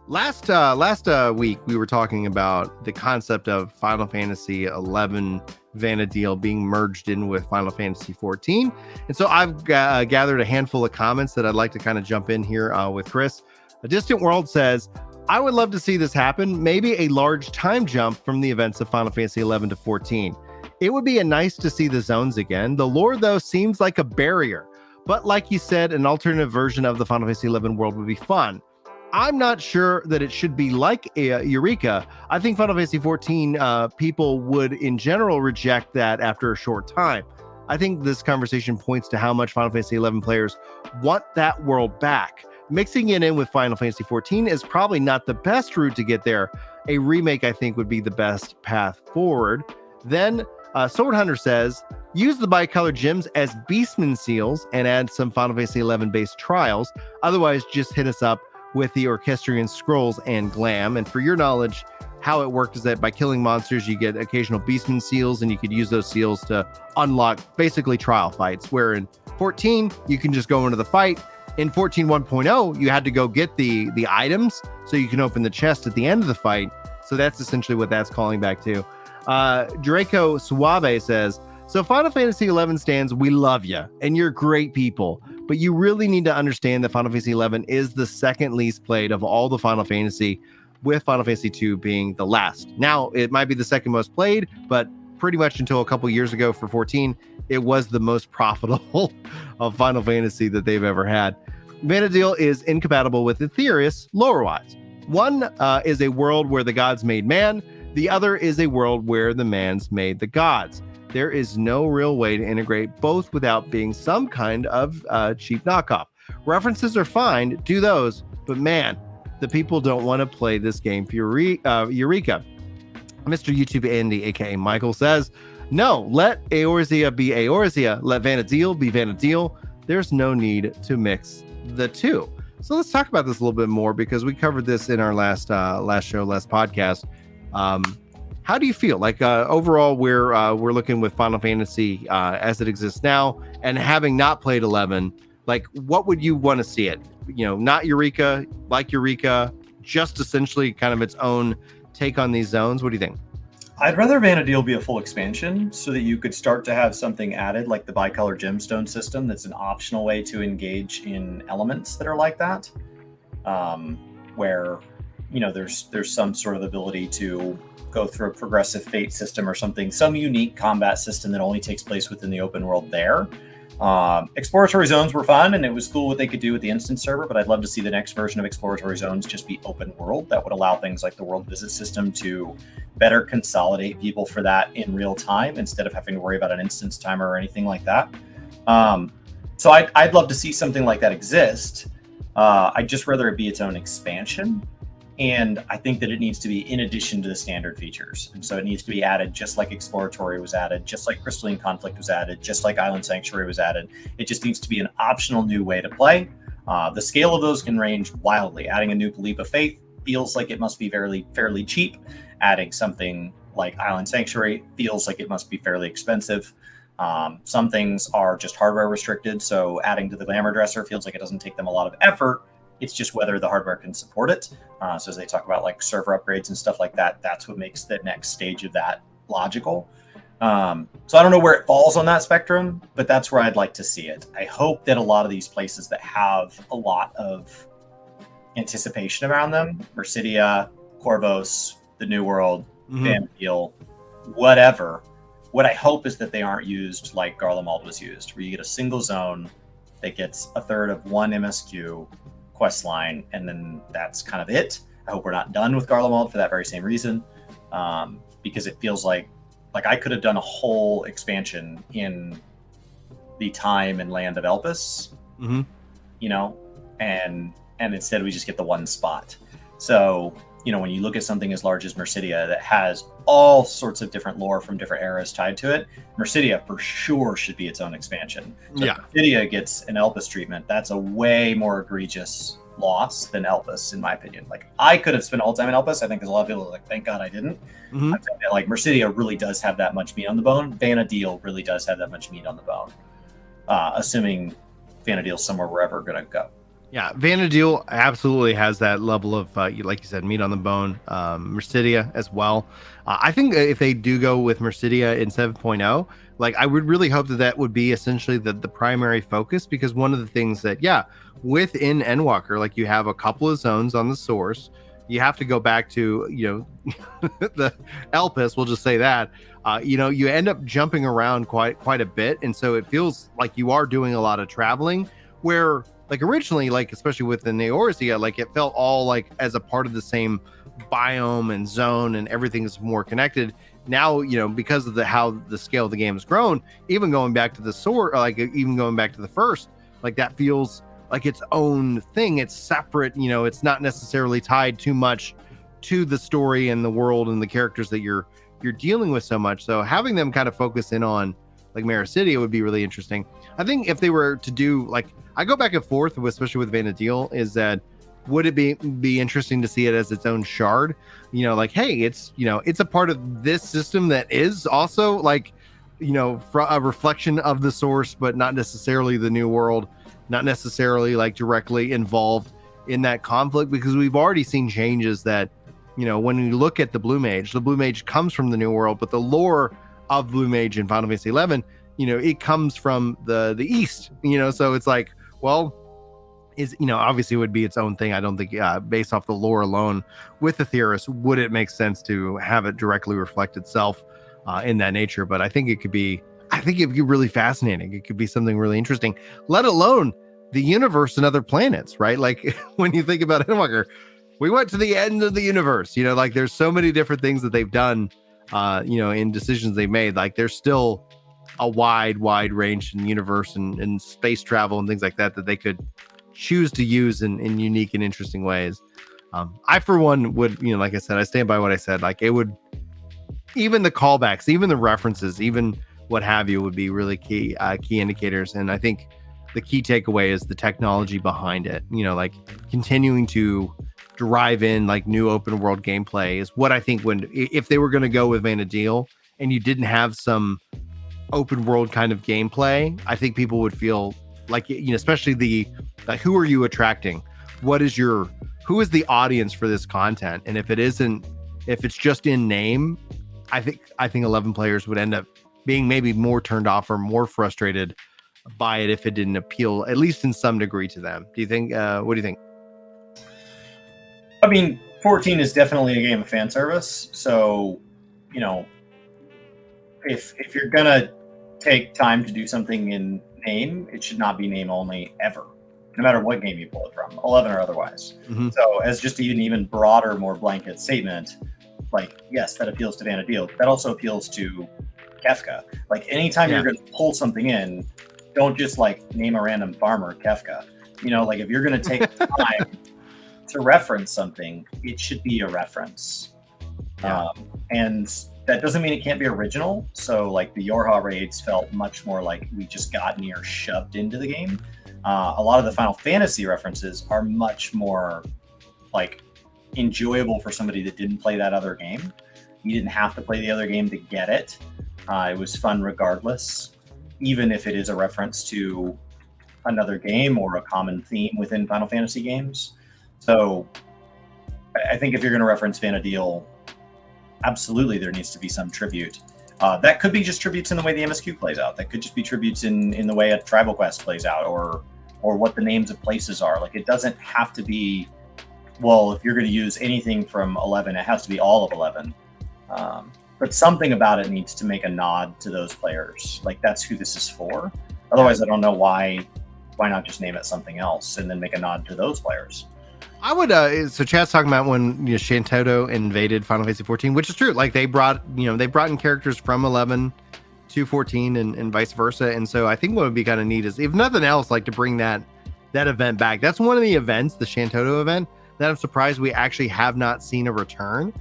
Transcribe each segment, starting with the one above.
Last week we were talking about the concept of Final Fantasy 11 Vana'diel being merged in with Final Fantasy 14, and so I've gathered a handful of comments that I'd like to kind of jump in here with Chris. A Distant World says, I would love to see this happen, maybe a large time jump from the events of Final Fantasy 11 to 14. It would be nice to see the zones again. The lore, though, seems like a barrier. But like you said, an alternative version of the Final Fantasy 11 world would be fun. I'm not sure that it should be like Eureka. I think Final Fantasy 14 people would, in general, reject that after a short time. I think this conversation points to how much Final Fantasy 11 players want that world back. Mixing it in with Final Fantasy 14 is probably not the best route to get there. A remake, I think, would be the best path forward. Then Sword Hunter says, use the bicolored gems as Beastman seals and add some Final Fantasy 11 based trials. Otherwise, just hit us up with the Orchestrion scrolls and glam. And for your knowledge, how it worked is that by killing monsters, you get occasional Beastman seals, and you could use those seals to unlock basically trial fights, where in 14, you can just go into the fight. In 14 1.0, you had to go get the items so you can open the chest at the end of the fight. So that's essentially what that's calling back to. Draco Suave says, so Final Fantasy 11 stands, we love you, and you're great people, but you really need to understand that Final Fantasy 11 is the second least played of all the Final Fantasy, with Final Fantasy 2 being the last. Now, it might be the second most played, but pretty much until a couple years ago for 14, it was the most profitable of Final Fantasy that they've ever had. Vana'diel is incompatible with Aetherius lore-wise. One is a world where the gods made man. The other is a world where the mans made the gods. There is no real way to integrate both without being some kind of cheap knockoff. References are fine, do those, but man, the people don't want to play this game for Eureka. Mr. YouTube Andy, aka Michael, says, no, let Eorzea be Eorzea, let Vana'diel be Vana'diel. There's no need to mix the two. So let's talk about this a little bit more, because we covered this in our last podcast. How do you feel? Like overall, we're looking with Final Fantasy as it exists now, and having not played 11, like what would you want to see it? You know, not Eureka, like Eureka, just essentially kind of its own take on these zones. What do you think? I'd rather Vana'diel be a full expansion so that you could start to have something added like the bicolor gemstone system that's an optional way to engage in elements that are like that, where, you know, there's some sort of ability to go through a progressive fate system or something, some unique combat system that only takes place within the open world there. Exploratory zones were fun, and it was cool what they could do with the instance server, but I'd love to see the next version of exploratory zones just be open world. That would allow things like the world visit system to better consolidate people for that in real time instead of having to worry about an instance timer or anything like that. So I'd love to see something like that exist. I'd just rather it be its own expansion. And I think that it needs to be in addition to the standard features. And so it needs to be added just like Exploratory was added, just like Crystalline Conflict was added, just like Island Sanctuary was added. It just needs to be an optional new way to play. The scale of those can range wildly. Adding a new Leap of Faith feels like it must be fairly cheap. Adding something like Island Sanctuary feels like it must be fairly expensive. Some things are just hardware restricted. So adding to the Glamour Dresser feels like it doesn't take them a lot of effort. It's just whether the hardware can support it. So as they talk about like server upgrades and stuff like that, that's what makes the next stage of that logical. So I don't know where it falls on that spectrum, but that's where I'd like to see it. I hope that a lot of these places that have a lot of anticipation around them, Mercidia, Corvos, the New World, Vana'diel, whatever, what I hope is that they aren't used like Garlemald was used, where you get a single zone that gets a third of one MSQ quest line, and then that's kind of it. I hope we're not done with Garlemald for that very same reason, because it feels like I could have done a whole expansion in the time and land of Elpis, you know, and instead we just get the one spot. So, you know, when you look at something as large as Mercidia that has all sorts of different lore from different eras tied to it, Mercidia for sure should be its own expansion. So if Mercidia gets an Elpis treatment, that's a way more egregious loss than Elpis, in my opinion. Like, I could have spent all time in Elpis. I think there's a lot of people that are like, thank God I didn't. I think that, like, Mercidia really does have that much meat on the bone. Vana'diel really does have that much meat on the bone, assuming Vana'diel's somewhere we're ever going to go. Yeah, Vana'diel absolutely has that level of, like you said, meat on the bone. Mercidia as well. I think if they do go with Mercidia in 7.0, like I would really hope that that would be essentially the primary focus, because one of the things that, yeah, within Endwalker, like you have a couple of zones on the source. You have to go back to, the Elpis, we'll just say that. You end up jumping around quite a bit. And so it feels like you are doing a lot of traveling where, like originally, like especially with the Neorzia, like it felt all like as a part of the same biome and zone, and everything is more connected. Now, because of how the scale of the game has grown, even going back to the sword, like even going back to the first, like that feels like its own thing. It's separate, it's not necessarily tied too much to the story and the world and the characters that you're dealing with so much. So having them kind of focus in on like Mericidia would be really interesting. I think if they were to do, like, I go back and forth with, especially with Vana'diel, is that would it be interesting to see it as its own shard? Like, hey, it's it's a part of this system that is also like, a reflection of the source, but not necessarily the new world, not necessarily like directly involved in that conflict, because we've already seen changes that, when you look at the Blue Mage comes from the new world, but the lore of Blue Mage in Final Fantasy 11, it comes from the East, so it's like, well, is obviously it would be its own thing. I don't think based off the lore alone with the theorists would it make sense to have it directly reflect itself in that nature. But I think it'd be really fascinating. It could be something really interesting, let alone the universe and other planets, right? Like when you think about Endwalker, we went to the end of the universe, like there's so many different things that they've done in decisions they've made. Like there's still a wide range in universe and space travel and things like that they could choose to use in unique and interesting ways. I, for one, would, like I said, I stand by what I said. Like it would, even the callbacks, even the references, even what have you, would be really key indicators. And I think the key takeaway is the technology behind it. Like continuing to drive in like new open world gameplay is what I think if they were going to go with Vana'diel and you didn't have some open world kind of gameplay, I think people would feel like, especially who are you attracting? Who is the audience for this content? And if it's just in name, I think 11 players would end up being maybe more turned off or more frustrated by it if it didn't appeal, at least in some degree, to them. Do you think, what do you think? I mean, 14 is definitely a game of fan service. So, if you're gonna take time to do something in name, it should not be name only ever, no matter what game you pull it from, 11 or otherwise. Mm-hmm. So as just an even broader, more blanket statement, like, yes, that appeals to Vana'diel. That also appeals to Kefka. Like anytime you're going to pull something in, don't just like name a random farmer Kefka. Like if you're going to take time to reference something, it should be a reference. Yeah. And that doesn't mean it can't be original. So like the Yorha raids felt much more like we just got near shoved into the game. A lot of the Final Fantasy references are much more like enjoyable for somebody that didn't play that other game. You didn't have to play the other game to get it. It was fun regardless, even if it is a reference to another game or a common theme within Final Fantasy games. So I think if you're going to reference Vana'diel, absolutely there needs to be some tribute. That could be just tributes in the way the MSQ plays out. That could just be tributes in the way a tribal quest plays out, or what the names of places are. Like it doesn't have to be, well, if you're going to use anything from 11, it has to be all of 11. But something about it needs to make a nod to those players. Like that's who this is for. Otherwise, I don't know why not just name it something else and then make a nod to those players. I would, so Chad's talking about when Shantoto invaded Final Fantasy 14, which is true. Like they brought in characters from 11 to 14 and vice versa. And so I think what would be kind of neat is, if nothing else, like to bring that event back. That's one of the events, the Shantoto event, that I'm surprised we actually have not seen a return.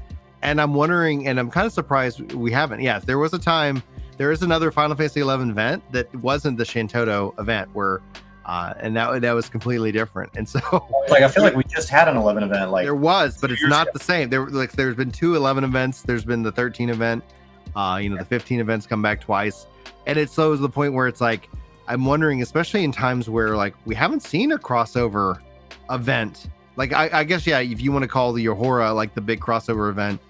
And I'm wondering, and I'm kind of surprised we haven't. Yes, there was a time, there is another Final Fantasy 11 event that wasn't the Shantoto event where, and that was completely different. And so, like, I feel like we just had an 11 event. Like there was, but it's not the same. There's been 2 11 events. There's been the 13 event. The 15 events come back twice, and it's so to the point where it's like, I'm wondering, especially in times where like we haven't seen a crossover event. Like I guess yeah, if you want to call the Uhura like the big crossover event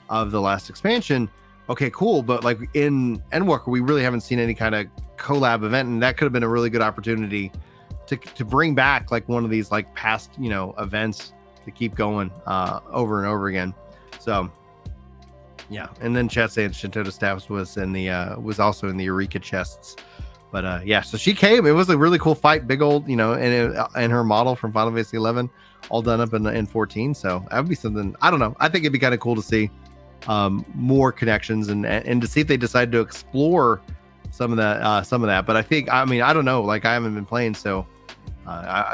of the last expansion, okay, cool. But like in Endwalker, we really haven't seen any kind of collab event, and that could have been a really good opportunity to bring back like one of these like past events to keep going over and over again. So yeah, and then chat saying Shintota Staffs was in the was also in the Eureka chests. But yeah, so she came. It was a really cool fight, big old, and her model from Final Fantasy 11, all done up in 14. So that would be something. I don't know. I think it'd be kind of cool to see more connections and to see if they decide to explore some of that. But I mean, I don't know. Like I haven't been playing, so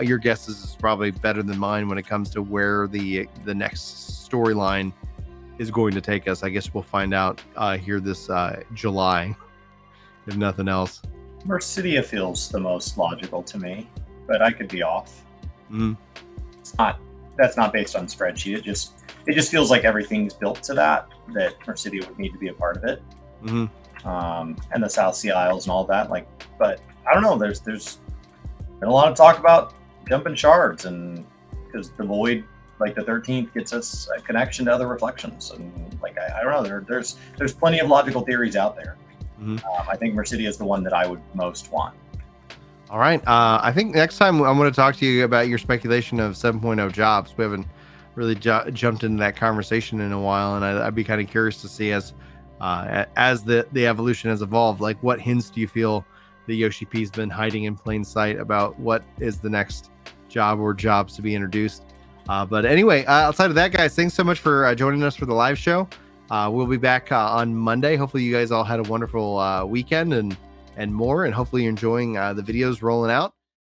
your guess is probably better than mine when it comes to where the next storyline is going to take us. I guess we'll find out here this July, if nothing else. Mercidia feels the most logical to me, but I could be off. Mm-hmm. That's not based on spreadsheet. It just feels like everything's built to that Mercidia would need to be a part of it. Mm-hmm. And the South Sea Isles and all that. But I don't know. There's been a lot of talk about jumping shards, and because the void, like the 13th, gets us a connection to other reflections, and like I don't know. There's plenty of logical theories out there. Mm-hmm. I think Mercidia is the one that I would most want. All right. I think next time I'm going to talk to you about your speculation of 7.0 jobs. We haven't really jumped into that conversation in a while, and I'd be kind of curious to see as the evolution has evolved, like what hints do you feel that Yoshi P's been hiding in plain sight about what is the next job or jobs to be introduced. But anyway, outside of that, guys, thanks so much for joining us for the live show. We'll be back on Monday. Hopefully you guys all had a wonderful weekend and more, and hopefully you're enjoying the videos rolling out.